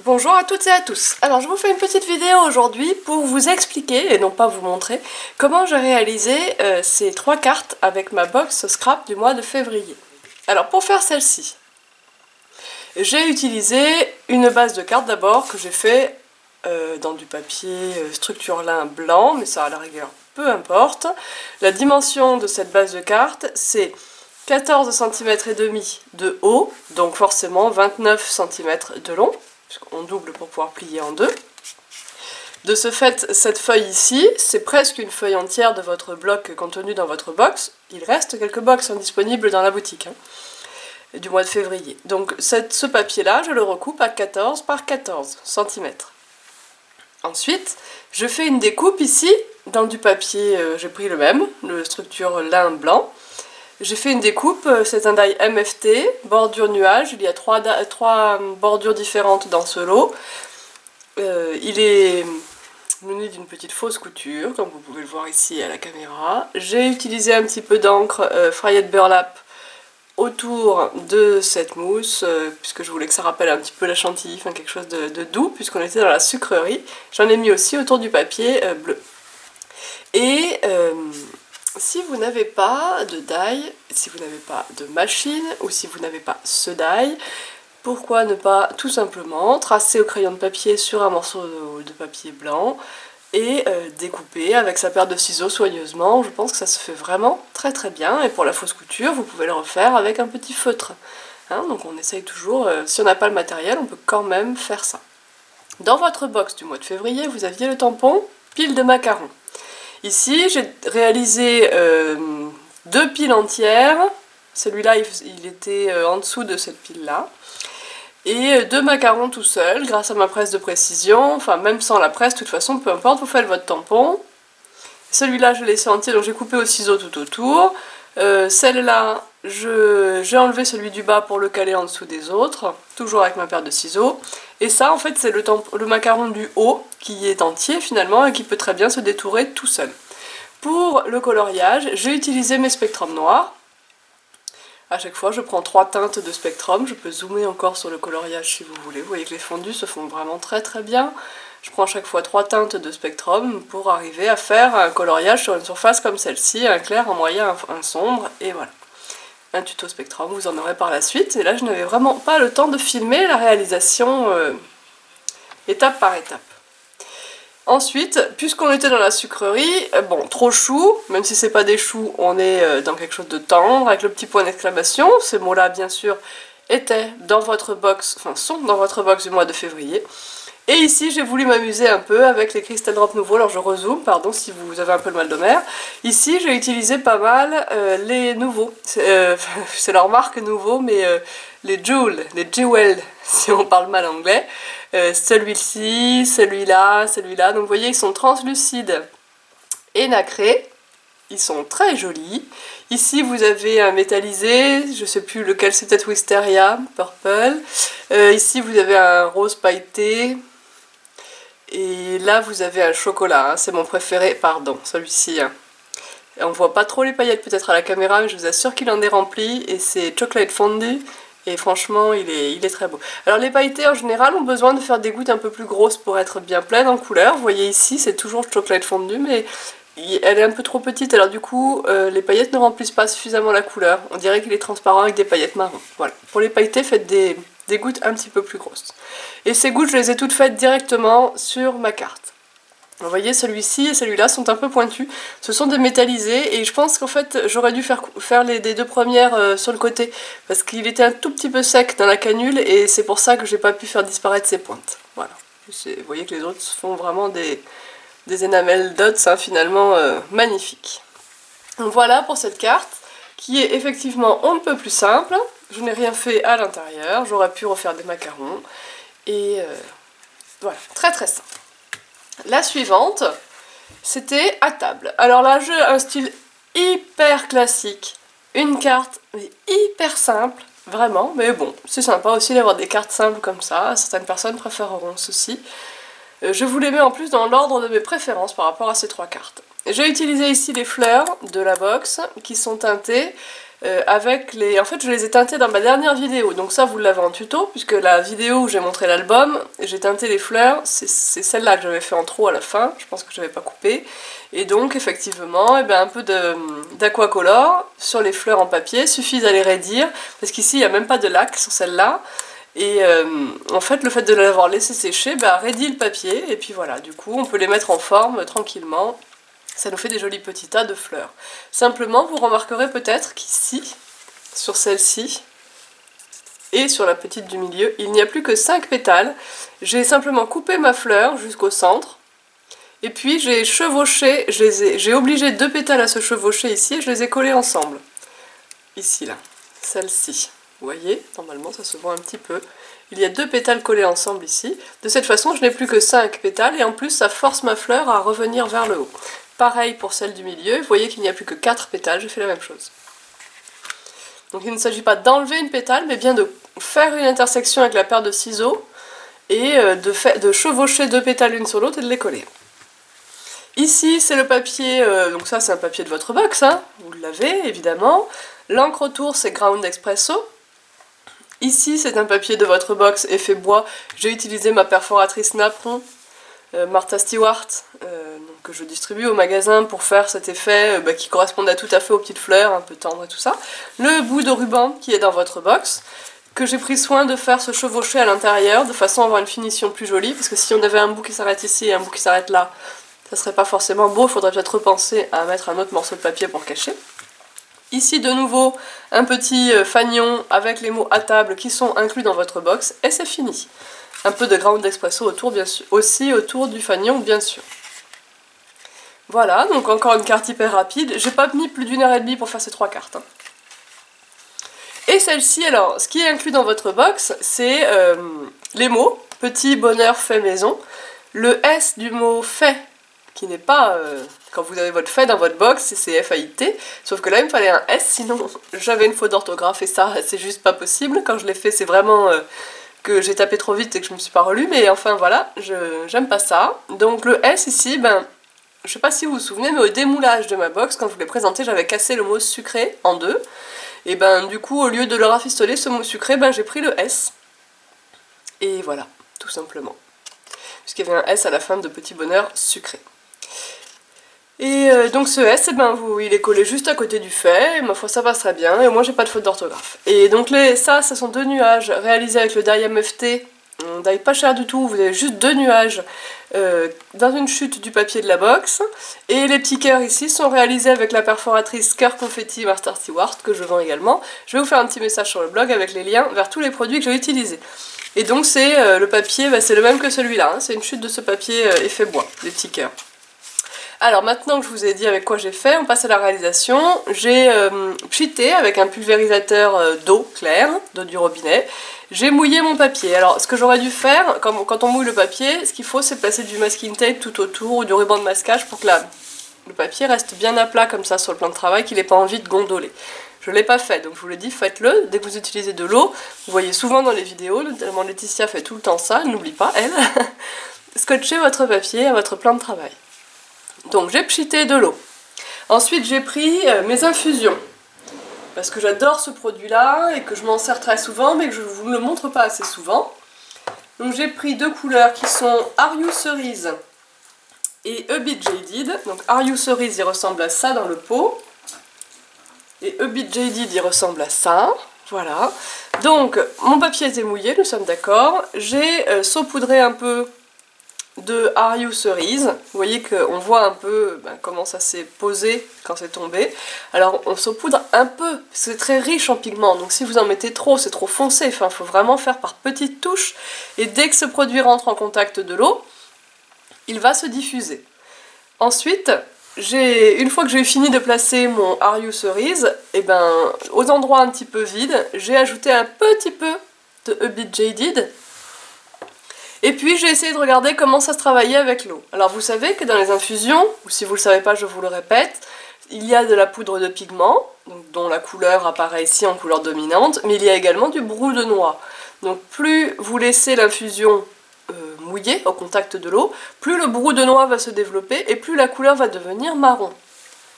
Bonjour à toutes et à tous. Alors je vous fais une petite vidéo aujourd'hui pour vous expliquer, et non pas vous montrer, comment j'ai réalisé ces trois cartes avec ma box scrap du mois de février. Alors pour faire celle-ci, j'ai utilisé une base de cartes d'abord que j'ai fait dans du papier structure lin blanc, mais ça à la rigueur peu importe. La dimension de cette base de cartes c'est 14 cm et demi de haut, donc forcément 29 cm de long, puisqu'on double pour pouvoir plier en deux. De ce fait, cette feuille ici, c'est presque une feuille entière de votre bloc contenu dans votre box. Il reste quelques box disponibles dans la boutique, du mois de février. Donc ce papier-là, je le recoupe à 14 par 14 cm. Ensuite, je fais une découpe ici, dans du papier, j'ai pris le même, le structure lin blanc. J'ai fait une découpe, c'est un die MFT, bordure nuage, il y a trois bordures différentes dans ce lot. Il est muni d'une petite fausse couture, comme vous pouvez le voir ici à la caméra. J'ai utilisé un petit peu d'encre Frayette Burlap autour de cette mousse, puisque je voulais que ça rappelle un petit peu la chantilly, enfin quelque chose de doux, puisqu'on était dans la sucrerie. J'en ai mis aussi autour du papier bleu. Et si vous n'avez pas de die, si vous n'avez pas de machine, ou si vous n'avez pas ce die, pourquoi ne pas tout simplement tracer au crayon de papier sur un morceau de papier blanc et découper avec sa paire de ciseaux soigneusement. Je pense que ça se fait vraiment très très bien, et pour la fausse couture, vous pouvez le refaire avec un petit feutre. Donc on essaye toujours, si on n'a pas le matériel, on peut quand même faire ça. Dans votre box du mois de février, vous aviez le tampon pile de macarons. Ici, j'ai réalisé deux piles entières. Celui-là, il était en dessous de cette pile-là. Et deux macarons tout seuls, grâce à ma presse de précision. Enfin, même sans la presse, de toute façon, peu importe, vous faites votre tampon. Celui-là, je l'ai laissé entier, donc j'ai coupé au ciseau tout autour. Celle-là, j'ai enlevé celui du bas pour le caler en dessous des autres, toujours avec ma paire de ciseaux. Et ça, en fait, c'est le macaron du haut qui est entier finalement et qui peut très bien se détourer tout seul. Pour le coloriage, j'ai utilisé mes spectrums noirs. À chaque fois, je prends 3 teintes de spectrum. Je peux zoomer encore sur le coloriage si vous voulez. Vous voyez que les fondus se font vraiment très très bien. Je prends à chaque fois 3 teintes de spectrum pour arriver à faire un coloriage sur une surface comme celle-ci, un clair, un moyen, un sombre, et voilà. Un tuto spectrum, vous en aurez par la suite. Et là, je n'avais vraiment pas le temps de filmer la réalisation étape par étape. Ensuite, puisqu'on était dans la sucrerie, bon, trop chou, même si c'est pas des choux, on est dans quelque chose de tendre, avec le petit point d'exclamation. Ces mots-là, bien sûr, étaient dans votre box, enfin sont dans votre box du mois de février. Et ici, j'ai voulu m'amuser un peu avec les Crystal Drop nouveaux. Alors je rezoome, pardon si vous avez un peu le mal de mer. Ici, j'ai utilisé pas mal les nouveaux. C'est leur marque nouveau, mais les Jewel, si on parle mal anglais. Celui-ci, celui-là, celui-là. Donc vous voyez, ils sont translucides et nacrés. Ils sont très jolis. Ici, vous avez un métallisé, je sais plus lequel, c'est peut-être Wisteria, Purple. Ici, vous avez un rose pailleté. Et là, vous avez un chocolat, c'est mon préféré, pardon, celui-ci. On voit pas trop les paillettes peut-être à la caméra, mais je vous assure qu'il en est rempli, et c'est chocolate fondue. Et franchement, il est très beau. Alors les pailletés en général ont besoin de faire des gouttes un peu plus grosses pour être bien pleines en couleur. Vous voyez ici, c'est toujours chocolate fondue, mais elle est un peu trop petite. Alors du coup, les paillettes ne remplissent pas suffisamment la couleur. On dirait qu'il est transparent avec des paillettes marron. Voilà. Pour les pailletés, faites des gouttes un petit peu plus grosses. Et ces gouttes, je les ai toutes faites directement sur ma carte. Vous voyez, celui-ci et celui-là sont un peu pointus. Ce sont des métallisés, et je pense qu'en fait j'aurais dû faire les deux premières sur le côté, parce qu'il était un tout petit peu sec dans la canule, et c'est pour ça que j'ai pas pu faire disparaître ces pointes. Voilà. Vous voyez que les autres font vraiment des enamel dots finalement magnifiques. Donc voilà pour cette carte, qui est effectivement un peu plus simple. Je n'ai rien fait à l'intérieur, j'aurais pu refaire des macarons, et voilà, très très simple. La suivante, c'était à table. Alors là, j'ai un style hyper classique. Une carte mais hyper simple, vraiment. Mais bon, c'est sympa aussi d'avoir des cartes simples comme ça. Certaines personnes préféreront ceci. Je vous les mets en plus dans l'ordre de mes préférences par rapport à ces trois cartes. J'ai utilisé ici les fleurs de la box qui sont teintées avec les... En fait, je les ai teintés dans ma dernière vidéo, donc ça vous l'avez en tuto, puisque la vidéo où j'ai montré l'album, j'ai teinté les fleurs, c'est celle-là que j'avais fait en trop à la fin, je pense que je n'avais pas coupé. Et donc, effectivement, eh ben, un peu d'aquacolor sur les fleurs en papier, suffit d'aller raidir, parce qu'ici, il n'y a même pas de lac sur celle-là. Et en fait, le fait de l'avoir laissé sécher, bah, raidit le papier, et puis voilà, du coup, on peut les mettre en forme tranquillement. Ça nous fait des jolis petits tas de fleurs. Simplement, vous remarquerez peut-être qu'ici, sur celle-ci, et sur la petite du milieu, il n'y a plus que 5 pétales. J'ai simplement coupé ma fleur jusqu'au centre, et puis j'ai chevauché, j'ai obligé 2 pétales à se chevaucher ici, et je les ai collés ensemble. Ici, là, celle-ci. Vous voyez, normalement ça se voit un petit peu. Il y a 2 pétales collés ensemble ici. De cette façon, je n'ai plus que 5 pétales, et en plus ça force ma fleur à revenir vers le haut. Pareil pour celle du milieu, vous voyez qu'il n'y a plus que 4 pétales, j'ai fait la même chose. Donc il ne s'agit pas d'enlever une pétale, mais bien de faire une intersection avec la paire de ciseaux, et de chevaucher 2 pétales l'une sur l'autre et de les coller. Ici c'est le papier, donc ça c'est un papier de votre box, hein, vous l'avez évidemment. L'encre autour c'est Ground Espresso. Ici c'est un papier de votre box effet bois, j'ai utilisé ma perforatrice napperon. Martha Stewart, que je distribue au magasin pour faire cet effet qui correspondait tout à fait aux petites fleurs, un peu tendres et tout ça. Le bout de ruban qui est dans votre box, que j'ai pris soin de faire se chevaucher à l'intérieur, de façon à avoir une finition plus jolie, parce que si on avait un bout qui s'arrête ici et un bout qui s'arrête là, ça serait pas forcément beau, il faudrait peut-être repenser à mettre un autre morceau de papier pour cacher. Ici de nouveau un petit fanion avec les mots à table qui sont inclus dans votre box, et c'est fini. Un peu de Ground Espresso autour, bien sûr, aussi autour du fanion, bien sûr. Voilà, donc encore une carte hyper rapide. J'ai pas mis plus d'1 heure et demie pour faire ces 3 cartes. Hein. Et celle-ci, alors, ce qui est inclus dans votre box, c'est les mots. Petit bonheur fait maison. Le S du mot fait, qui n'est pas... quand vous avez votre fait dans votre box, c'est F-A-I-T. Sauf que là, il me fallait un S, sinon j'avais une faute d'orthographe et ça, c'est juste pas possible. Quand je l'ai fait, c'est vraiment... que j'ai tapé trop vite et que je me suis pas relue, mais enfin voilà, j'aime pas ça. Donc le S ici, ben, je sais pas si vous vous souvenez, mais au démoulage de ma box, quand je vous l'ai présenté, j'avais cassé le mot sucré en 2. Et ben du coup, au lieu de le rafistoler, ce mot sucré, ben j'ai pris le S. Et voilà, tout simplement. Puisqu'il y avait un S à la fin de petit bonheur sucré. Et donc ce S, eh ben, il est collé juste à côté du fait, et ma foi ça passe très bien, et moi j'ai pas de faute d'orthographe. Et donc ça sont 2 nuages réalisés avec le die MFT, on die pas cher du tout, vous avez juste 2 nuages dans une chute du papier de la box, et les petits cœurs ici sont réalisés avec la perforatrice Cœur Confetti Martha Stewart, que je vends également. Je vais vous faire un petit message sur le blog avec les liens vers tous les produits que j'ai utilisés. Et donc c'est le papier, bah, c'est le même que celui-là, hein, c'est une chute de ce papier effet bois, des petits cœurs. Alors maintenant que je vous ai dit avec quoi j'ai fait, on passe à la réalisation. J'ai pchité avec un pulvérisateur d'eau claire, d'eau du robinet. J'ai mouillé mon papier. Alors ce que j'aurais dû faire, quand on mouille le papier, ce qu'il faut c'est placer du masking tape tout autour ou du ruban de masquage pour que le papier reste bien à plat comme ça sur le plan de travail, qu'il n'ait pas envie de gondoler. Je ne l'ai pas fait, donc je vous le dis, faites-le. Dès que vous utilisez de l'eau, vous voyez souvent dans les vidéos, notamment Laetitia fait tout le temps ça, elle n'oublie pas, elle. Scotchez votre papier à votre plan de travail. Donc j'ai pchité de l'eau. Ensuite j'ai pris mes infusions. Parce que j'adore ce produit-là et que je m'en sers très souvent, mais que je ne vous le montre pas assez souvent. Donc j'ai pris 2 couleurs qui sont Are You Cerise et A Bit Jaded. Donc Are You Cerise, il ressemble à ça dans le pot. Et A Bit Jaded, il ressemble à ça. Voilà. Donc mon papier était mouillé, nous sommes d'accord. J'ai saupoudré un peu de Are You Cerise. Vous voyez qu'on voit un peu comment ça s'est posé quand c'est tombé. Alors on saupoudre un peu, parce que c'est très riche en pigments, donc si vous en mettez trop, c'est trop foncé. Enfin, il faut vraiment faire par petites touches, et dès que ce produit rentre en contact de l'eau, il va se diffuser. Ensuite, une fois que j'ai fini de placer mon Are You Cerise, et aux endroits un petit peu vides, j'ai ajouté un petit peu de A Bit Jaded. Et puis j'ai essayé de regarder comment ça se travaillait avec l'eau. Alors vous savez que dans les infusions, ou si vous ne le savez pas je vous le répète, il y a de la poudre de pigment, dont la couleur apparaît ici en couleur dominante, mais il y a également du brou de noix. Donc plus vous laissez l'infusion mouillée au contact de l'eau, plus le brou de noix va se développer et plus la couleur va devenir marron.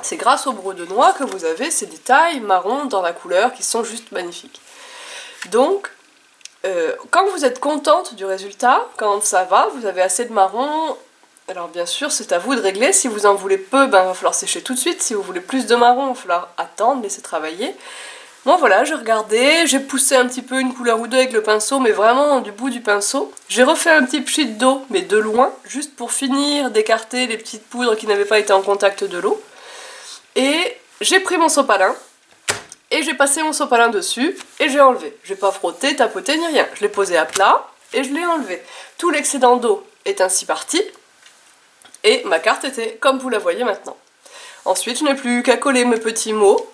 C'est grâce au brou de noix que vous avez ces détails marron dans la couleur qui sont juste magnifiques. Donc, quand vous êtes contente du résultat, quand ça va, vous avez assez de marron, alors bien sûr c'est à vous de régler, si vous en voulez peu, ben, il va falloir sécher tout de suite, si vous voulez plus de marron, il va falloir attendre, laisser travailler. Moi voilà, j'ai regardé, j'ai poussé un petit peu une couleur ou deux avec le pinceau, mais vraiment du bout du pinceau. J'ai refait un petit pchit d'eau, mais de loin, juste pour finir d'écarter les petites poudres qui n'avaient pas été en contact de l'eau. Et j'ai pris mon sopalin, et j'ai passé mon sopalin dessus, et j'ai enlevé. J'ai pas frotté, tapoté, ni rien. Je l'ai posé à plat, et je l'ai enlevé. Tout l'excédent d'eau est ainsi parti, et ma carte était comme vous la voyez maintenant. Ensuite, je n'ai plus qu'à coller mes petits mots,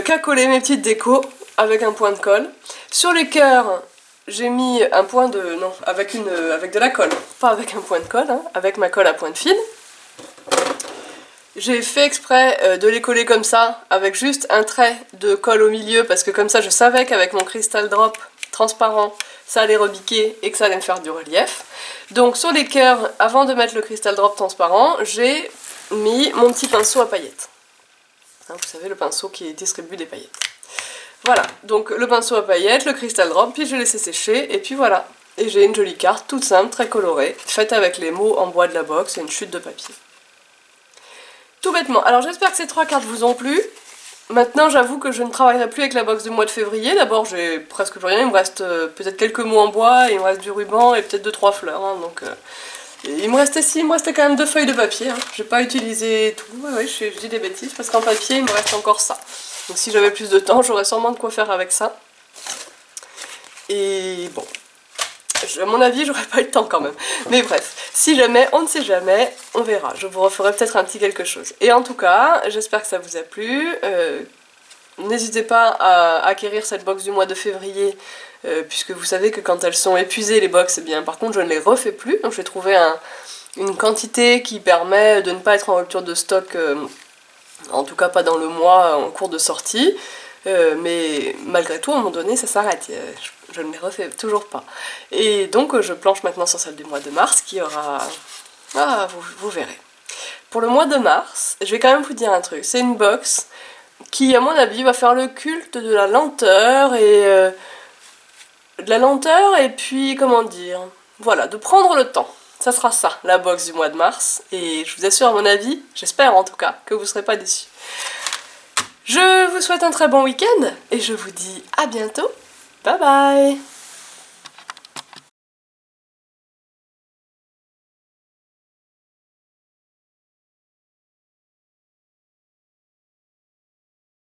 qu'à coller mes petites décos avec un point de colle. Sur les cœurs, j'ai mis un point de... non, avec de la colle, pas avec un point de colle, hein, avec ma colle à pointe fine. J'ai fait exprès de les coller comme ça, avec juste un trait de colle au milieu, parce que comme ça je savais qu'avec mon Crystal Drop transparent, ça allait rebiquer et que ça allait me faire du relief. Donc sur les cœurs, avant de mettre le Crystal Drop transparent, j'ai mis mon petit pinceau à paillettes. Hein, vous savez, le pinceau qui distribue des paillettes. Voilà, donc le pinceau à paillettes, le Crystal Drop, puis je l'ai laissé sécher, et puis voilà. Et j'ai une jolie carte, toute simple, très colorée, faite avec les mots en bois de la box et une chute de papier. Tout bêtement. Alors j'espère que ces 3 cartes vous ont plu. Maintenant j'avoue que je ne travaillerai plus avec la box du mois de février. D'abord j'ai presque plus rien, il me reste peut-être quelques mots en bois, et il me reste du ruban et peut-être 2-3 fleurs. Hein, donc, il me restait quand même 2 feuilles de papier. Hein. J'ai pas utilisé tout. Ouais, je dis des bêtises parce qu'en papier il me reste encore ça. Donc si j'avais plus de temps, j'aurais sûrement de quoi faire avec ça. Et bon, à mon avis, j'aurais pas eu le temps quand même. Mais bref, si jamais, on ne sait jamais, on verra. Je vous referai peut-être un petit quelque chose. Et en tout cas, j'espère que ça vous a plu. N'hésitez pas à acquérir cette box du mois de février, puisque vous savez que quand elles sont épuisées, les box, eh bien, par contre, je ne les refais plus. Donc j'ai trouvé une quantité qui permet de ne pas être en rupture de stock, en tout cas pas dans le mois en cours de sortie. Mais malgré tout, à un moment donné, ça s'arrête. Je ne les refais toujours pas. Et donc, je planche maintenant sur celle du mois de mars, qui aura... Ah, vous verrez. Pour le mois de mars, je vais quand même vous dire un truc. C'est une box qui, à mon avis, va faire le culte de la lenteur et... puis, comment dire... Voilà, de prendre le temps. Ça sera ça, la box du mois de mars. Et je vous assure, à mon avis, j'espère en tout cas, que vous ne serez pas déçus. Je vous souhaite un très bon week-end et je vous dis à bientôt. Bye bye!